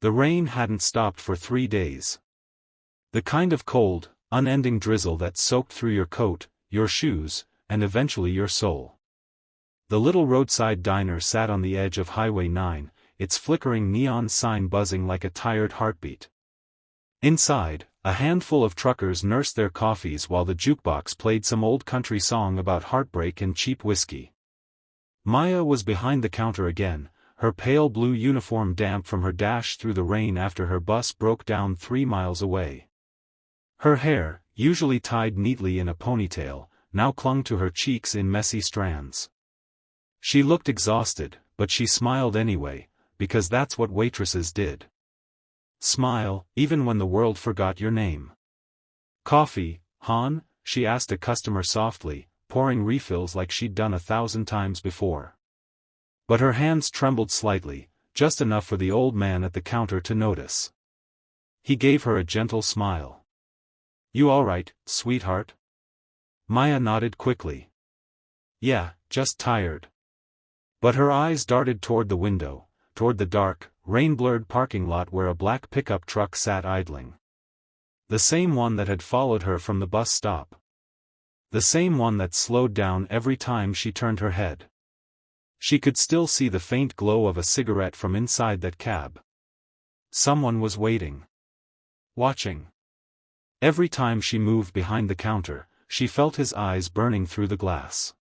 The rain hadn't stopped for 3 days. The kind of cold, unending drizzle that soaked through your coat, your shoes, and eventually your soul. The little roadside diner sat on the edge of Highway 9, its flickering neon sign buzzing like a tired heartbeat. Inside, a handful of truckers nursed their coffees while the jukebox played some old country song about heartbreak and cheap whiskey. Maya was behind the counter again, her pale blue uniform damp from her dash through the rain after her bus broke down 3 miles away. Her hair, usually tied neatly in a ponytail, now clung to her cheeks in messy strands. She looked exhausted, but she smiled anyway, because that's what waitresses did. Smile, even when the world forgot your name. "Coffee, hon?" she asked a customer softly, pouring refills like she'd done 1,000 times before. But her hands trembled slightly, just enough for the old man at the counter to notice. He gave her a gentle smile. "You all right, sweetheart?" Maya nodded quickly. "Yeah, just tired." But her eyes darted toward the window, toward the dark, rain-blurred parking lot where a black pickup truck sat idling. The same one that had followed her from the bus stop. The same one that slowed down every time she turned her head. She could still see the faint glow of a cigarette from inside that cab. Someone was waiting. Watching. Every time she moved behind the counter, she felt his eyes burning through the glass.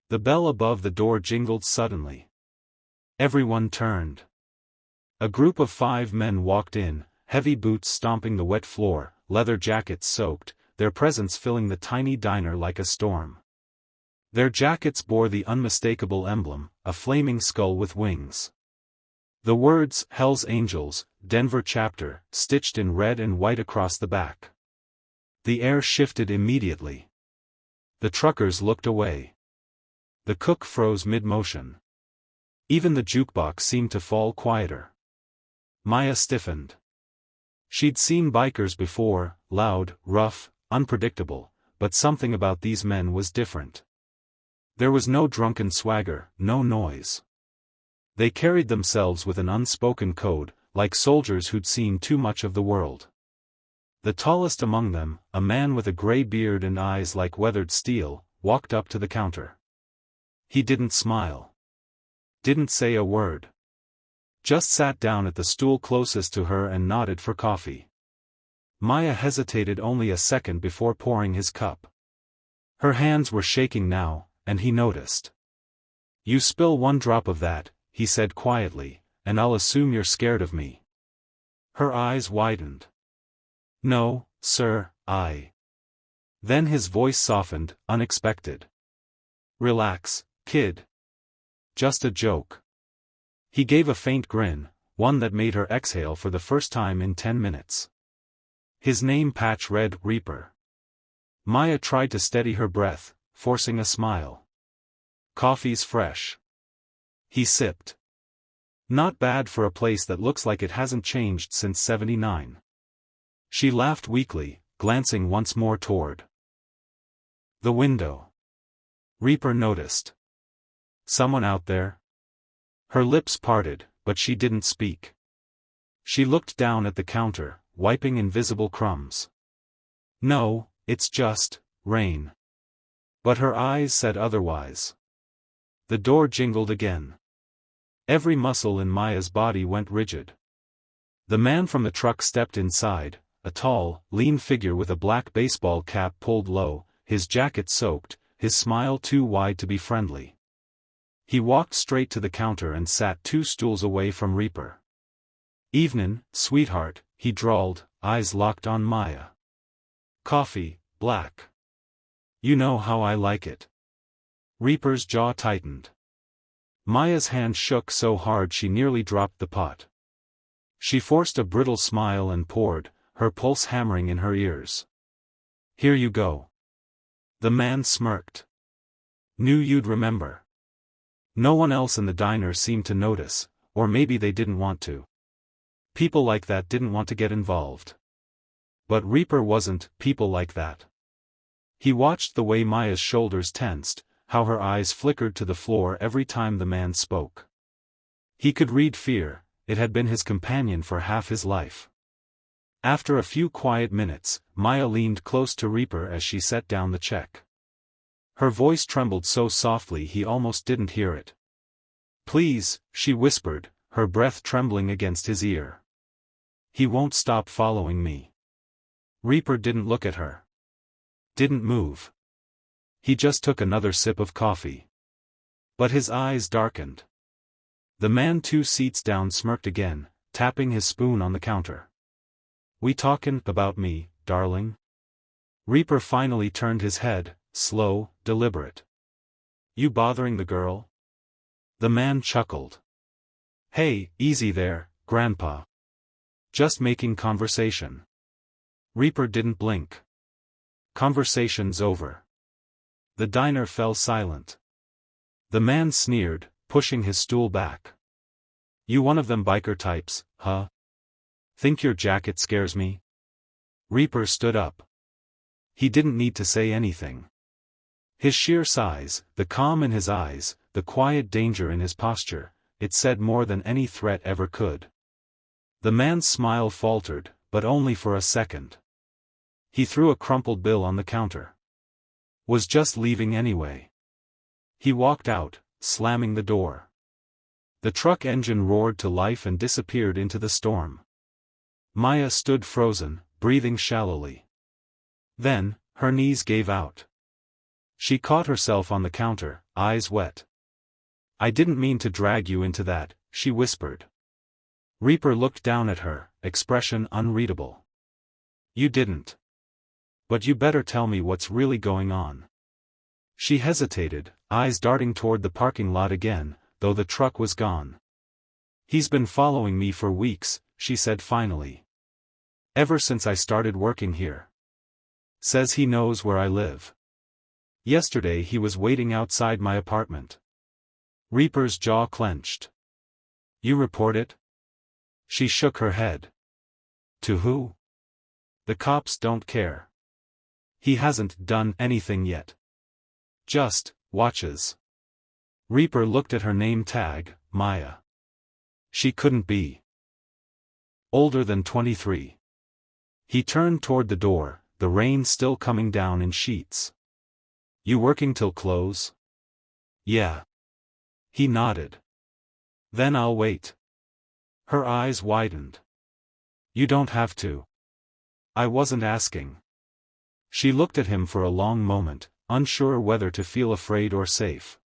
The bell above the door jingled suddenly. Everyone turned. A group of 5 men walked in, heavy boots stomping the wet floor, leather jackets soaked, their presence filling the tiny diner like a storm. Their jackets bore the unmistakable emblem, a flaming skull with wings. The words, "Hell's Angels, Denver Chapter," stitched in red and white across the back. The air shifted immediately. The truckers looked away. The cook froze mid-motion. Even the jukebox seemed to fall quieter. Maya stiffened. She'd seen bikers before, loud, rough, unpredictable, but something about these men was different. There was no drunken swagger, no noise. They carried themselves with an unspoken code, like soldiers who'd seen too much of the world. The tallest among them, a man with a gray beard and eyes like weathered steel, walked up to the counter. He didn't smile. Didn't say a word. Just sat down at the stool closest to her and nodded for coffee. Maya hesitated only a second before pouring his cup. Her hands were shaking now, and he noticed. "You spill 1 drop of that," he said quietly, "and I'll assume you're scared of me." Her eyes widened. "No, sir, I..." Then his voice softened, unexpected. "Relax, kid. Just a joke." He gave a faint grin, one that made her exhale for the first time in 10 minutes. His name patch read, Reaper. Maya tried to steady her breath, forcing a smile. "Coffee's fresh." He sipped. "Not bad for a place that looks like it hasn't changed since '79. She laughed weakly, glancing once more toward the window. Reaper noticed. "Someone out there?" Her lips parted, but she didn't speak. She looked down at the counter, wiping invisible crumbs. "No, it's just rain." But her eyes said otherwise. The door jingled again. Every muscle in Maya's body went rigid. The man from the truck stepped inside, a tall, lean figure with a black baseball cap pulled low, his jacket soaked, his smile too wide to be friendly. He walked straight to the counter and sat 2 stools away from Reaper. "Evenin', sweetheart," he drawled, eyes locked on Maya. "Coffee, black. You know how I like it." Reaper's jaw tightened. Maya's hand shook so hard she nearly dropped the pot. She forced a brittle smile and poured, her pulse hammering in her ears. "Here you go." The man smirked. "Knew you'd remember." No one else in the diner seemed to notice, or maybe they didn't want to. People like that didn't want to get involved. But Reaper wasn't people like that. He watched the way Maya's shoulders tensed, how her eyes flickered to the floor every time the man spoke. He could read fear, it had been his companion for half his life. After a few quiet minutes, Maya leaned close to Reaper as she set down the check. Her voice trembled so softly he almost didn't hear it. "Please," she whispered, her breath trembling against his ear. "He won't stop following me." Reaper didn't look at her. Didn't move. He just took another sip of coffee. But his eyes darkened. The man 2 seats down smirked again, tapping his spoon on the counter. "We talkin' about me, darling?" Reaper finally turned his head, slow, deliberate. "You bothering the girl?" The man chuckled. "Hey, easy there, Grandpa. Just making conversation." Reaper didn't blink. "Conversation's over." The diner fell silent. The man sneered, pushing his stool back. "You one of them biker types, huh? Think your jacket scares me?" Reaper stood up. He didn't need to say anything. His sheer size, the calm in his eyes, the quiet danger in his posture, it said more than any threat ever could. The man's smile faltered, but only for a second. He threw a crumpled bill on the counter. Was just leaving anyway. He walked out, slamming the door. The truck engine roared to life and disappeared into the storm. Maya stood frozen, breathing shallowly. Then, her knees gave out. She caught herself on the counter, eyes wet. "I didn't mean to drag you into that," she whispered. Reaper looked down at her, expression unreadable. "You didn't. But you better tell me what's really going on." She hesitated, eyes darting toward the parking lot again, though the truck was gone. "He's been following me for weeks," she said finally. "Ever since I started working here. Says he knows where I live. Yesterday he was waiting outside my apartment." Reaper's jaw clenched. "You report it?" She shook her head. "To who?" "The cops don't care. He hasn't done anything yet. Just watches." Reaper looked at her name tag, Maya. She couldn't be older than 23. He turned toward the door, the rain still coming down in sheets. "You working till close?" "Yeah." He nodded. "Then I'll wait." Her eyes widened. "You don't have to." "I wasn't asking." She looked at him for a long moment, unsure whether to feel afraid or safe.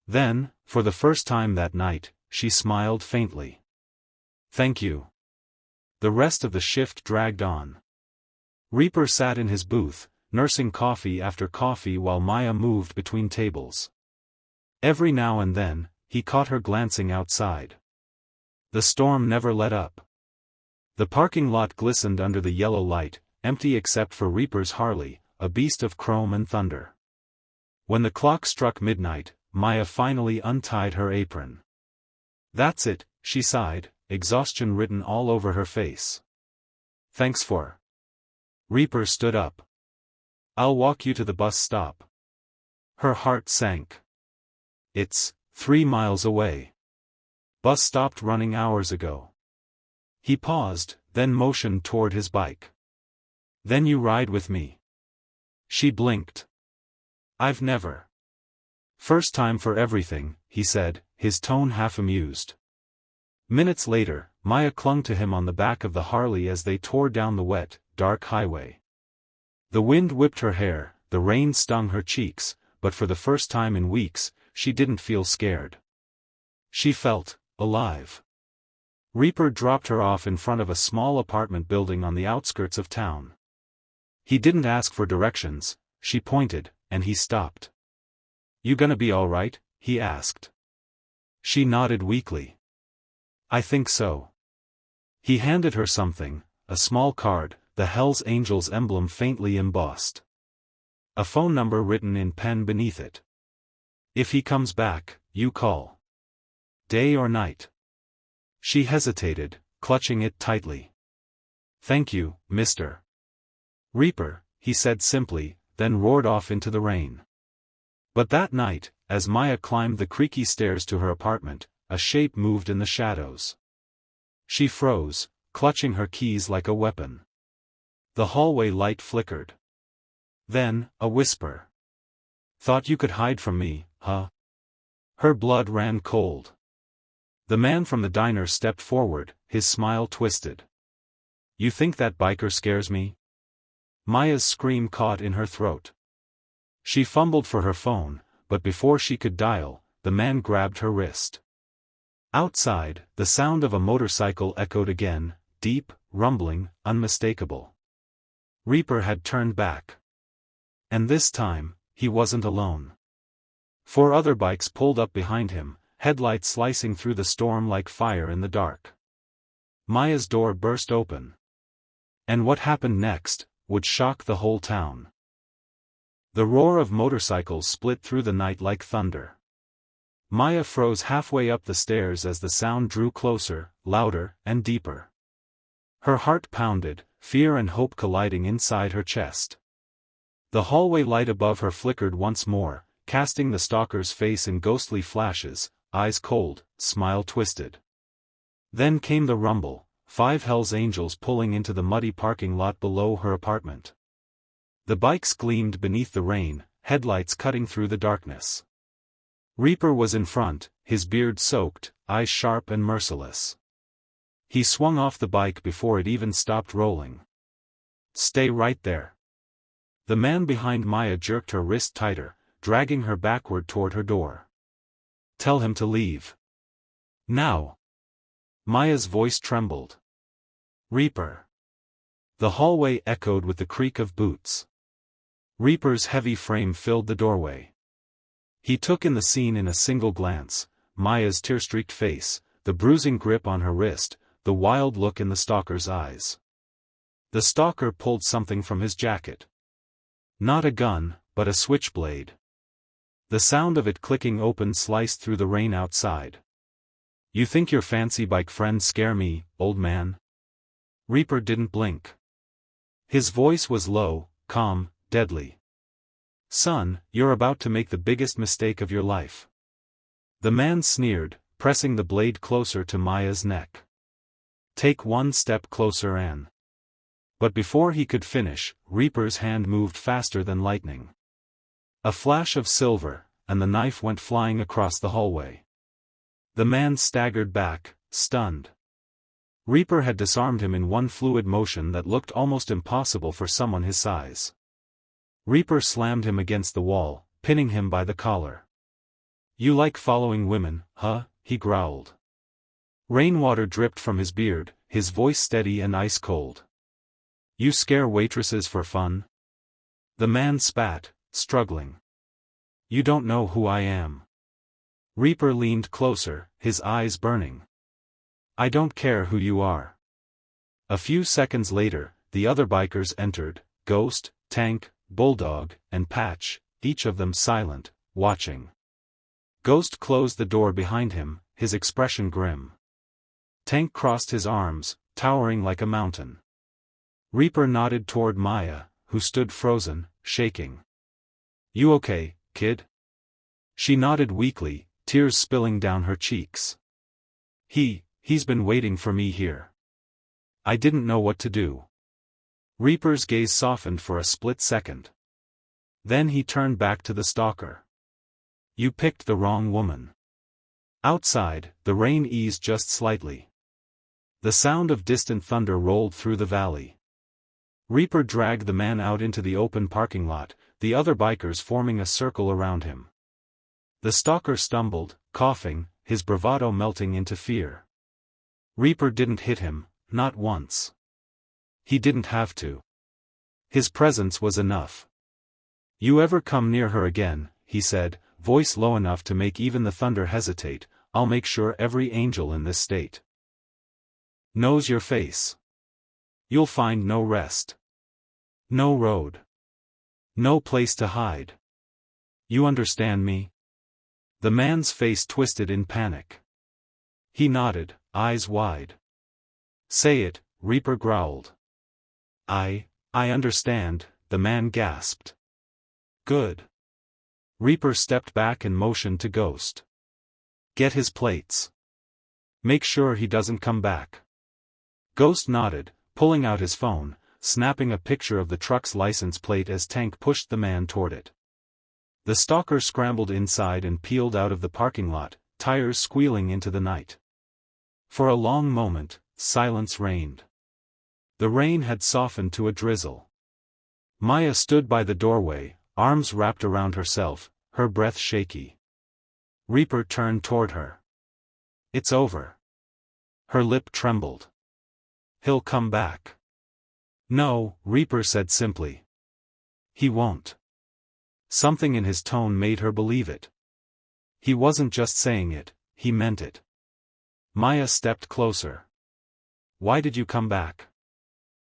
Then, for the first time that night, she smiled faintly. "Thank you." The rest of the shift dragged on. Reaper sat in his booth, nursing coffee after coffee while Maya moved between tables. Every now and then, he caught her glancing outside. The storm never let up. The parking lot glistened under the yellow light, empty except for Reaper's Harley, a beast of chrome and thunder. When the clock struck midnight, Maya finally untied her apron. "That's it," she sighed, exhaustion written all over her face. "Thanks for." Reaper stood up. "I'll walk you to the bus stop." Her heart sank. "It's 3 miles away. Bus stopped running hours ago." He paused, then motioned toward his bike. "Then you ride with me." She blinked. "I've never." "First time for everything," he said, his tone half amused. Minutes later, Maya clung to him on the back of the Harley as they tore down the wet, dark highway. The wind whipped her hair, the rain stung her cheeks, but for the first time in weeks, she didn't feel scared. She felt alive. Reaper dropped her off in front of a small apartment building on the outskirts of town. He didn't ask for directions, she pointed, and he stopped. "You gonna be all right?" he asked. She nodded weakly. "I think so." He handed her something, a small card, the Hells Angels emblem faintly embossed. A phone number written in pen beneath it. "If he comes back, you call. Day or night." She hesitated, clutching it tightly. "Thank you, Mr. Reaper," he said simply, then roared off into the rain. But that night, as Maya climbed the creaky stairs to her apartment, a shape moved in the shadows. She froze, clutching her keys like a weapon. The hallway light flickered. Then, a whisper. "Thought you could hide from me, huh?" Her blood ran cold. The man from the diner stepped forward, his smile twisted. "You think that biker scares me?" Maya's scream caught in her throat. She fumbled for her phone, but before she could dial, the man grabbed her wrist. Outside, the sound of a motorcycle echoed again, deep, rumbling, unmistakable. Reaper had turned back. And this time, he wasn't alone. 4 other bikes pulled up behind him, headlights slicing through the storm like fire in the dark. Maya's door burst open. And what happened next would shock the whole town. The roar of motorcycles split through the night like thunder. Maya froze halfway up the stairs as the sound drew closer, louder, and deeper. Her heart pounded, fear and hope colliding inside her chest. The hallway light above her flickered once more, casting the stalker's face in ghostly flashes, eyes cold, smile twisted. Then came the rumble, 5 Hell's Angels pulling into the muddy parking lot below her apartment. The bikes gleamed beneath the rain, headlights cutting through the darkness. Reaper was in front, his beard soaked, eyes sharp and merciless. He swung off the bike before it even stopped rolling. "Stay right there." The man behind Maya jerked her wrist tighter, dragging her backward toward her door. "Tell him to leave. Now." Maya's voice trembled. "Reaper." The hallway echoed with the creak of boots. Reaper's heavy frame filled the doorway. He took in the scene in a single glance, Maya's tear-streaked face, the bruising grip on her wrist, the wild look in the stalker's eyes. The stalker pulled something from his jacket. Not a gun, but a switchblade. The sound of it clicking open sliced through the rain outside. "You think your fancy bike friends scare me, old man?" Reaper didn't blink. His voice was low, calm, deadly. "Son, you're about to make the biggest mistake of your life." The man sneered, pressing the blade closer to Maya's neck. "Take one step closer, Anne." But before he could finish, Reaper's hand moved faster than lightning. A flash of silver, and the knife went flying across the hallway. The man staggered back, stunned. Reaper had disarmed him in one fluid motion that looked almost impossible for someone his size. Reaper slammed him against the wall, pinning him by the collar. "You like following women, huh?" he growled. Rainwater dripped from his beard, his voice steady and ice-cold. "You scare waitresses for fun?" The man spat, struggling. "You don't know who I am." Reaper leaned closer, his eyes burning. "I don't care who you are." A few seconds later, the other bikers entered, Ghost, Tank, Bulldog, and Patch, each of them silent, watching. Ghost closed the door behind him, his expression grim. Tank crossed his arms, towering like a mountain. Reaper nodded toward Maya, who stood frozen, shaking. "You okay, kid?" She nodded weakly, tears spilling down her cheeks. He's been waiting for me here. I didn't know what to do." Reaper's gaze softened for a split second. Then he turned back to the stalker. "You picked the wrong woman." Outside, the rain eased just slightly. The sound of distant thunder rolled through the valley. Reaper dragged the man out into the open parking lot, the other bikers forming a circle around him. The stalker stumbled, coughing, his bravado melting into fear. Reaper didn't hit him, not once. He didn't have to. His presence was enough. "You ever come near her again," he said, voice low enough to make even the thunder hesitate, "I'll make sure every angel in this state knows your face. You'll find no rest. No road. No place to hide. You understand me?" The man's face twisted in panic. He nodded, eyes wide. "Say it," Reaper growled. I understand," the man gasped. "Good." Reaper stepped back and motioned to Ghost. "Get his plates. Make sure he doesn't come back." Ghost nodded, pulling out his phone, snapping a picture of the truck's license plate as Tank pushed the man toward it. The stalker scrambled inside and peeled out of the parking lot, tires squealing into the night. For a long moment, silence reigned. The rain had softened to a drizzle. Maya stood by the doorway, arms wrapped around herself, her breath shaky. Reaper turned toward her. "It's over." Her lip trembled. "He'll come back." "No," Reaper said simply. "He won't." Something in his tone made her believe it. He wasn't just saying it, he meant it. Maya stepped closer. "Why did you come back?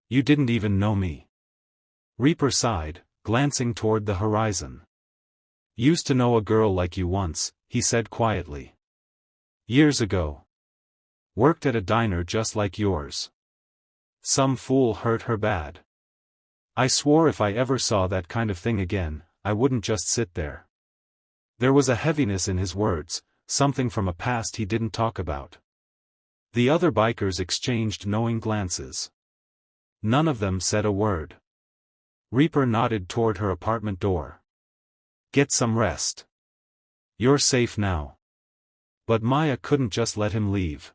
You didn't even know me." Reaper sighed, glancing toward the horizon. "Used to know a girl like you once," he said quietly. "Years ago. Worked at a diner just like yours. Some fool hurt her bad. I swore if I ever saw that kind of thing again, I wouldn't just sit there." There was a heaviness in his words, something from a past he didn't talk about. The other bikers exchanged knowing glances. None of them said a word. Reaper nodded toward her apartment door. "Get some rest. You're safe now." But Maya couldn't just let him leave.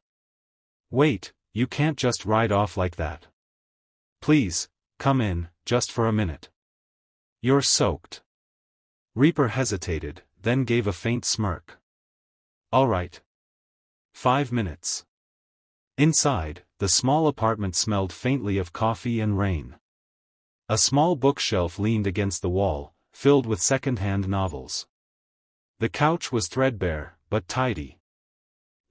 "Wait, you can't just ride off like that. Please, come in, just for a minute. You're soaked." Reaper hesitated, then gave a faint smirk. "All right. 5 minutes." Inside, the small apartment smelled faintly of coffee and rain. A small bookshelf leaned against the wall, filled with second-hand novels. The couch was threadbare, but tidy.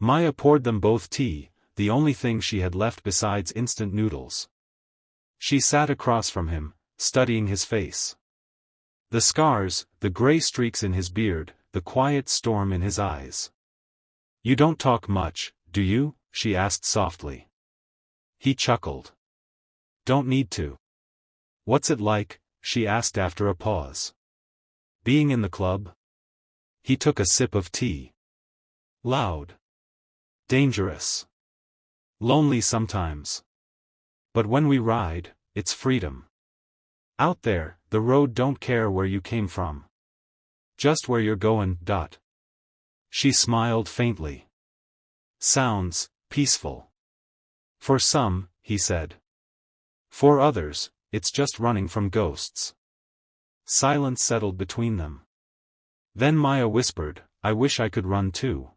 Maya poured them both tea, the only thing she had left besides instant noodles. She sat across from him, studying his face. The scars, the gray streaks in his beard, the quiet storm in his eyes. "You don't talk much, do you?" she asked softly. He chuckled. "Don't need to." "What's it like?" she asked after a pause. "Being in the club?" He took a sip of tea. "Loud. Dangerous. Lonely sometimes. But when we ride, it's freedom. Out there, the road don't care where you came from. Just where you're going. She smiled faintly. "Sounds peaceful." "For some," he said. "For others, it's just running from ghosts." Silence settled between them. Then Maya whispered, "I wish I could run too."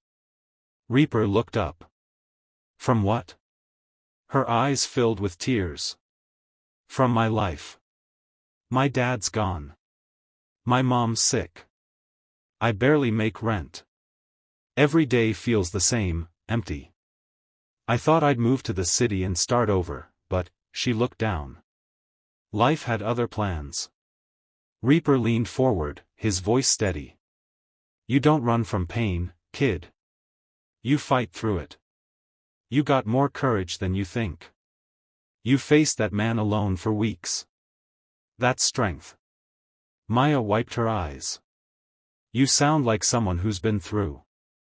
Reaper looked up. "From what?" Her eyes filled with tears. "From my life. My dad's gone. My mom's sick. I barely make rent. Every day feels the same, empty. I thought I'd move to the city and start over, but," she looked down. "Life had other plans." Reaper leaned forward, his voice steady. "You don't run from pain, kid. You fight through it. You got more courage than you think. You faced that man alone for weeks. That's strength." Maya wiped her eyes. "You sound like someone who's been through."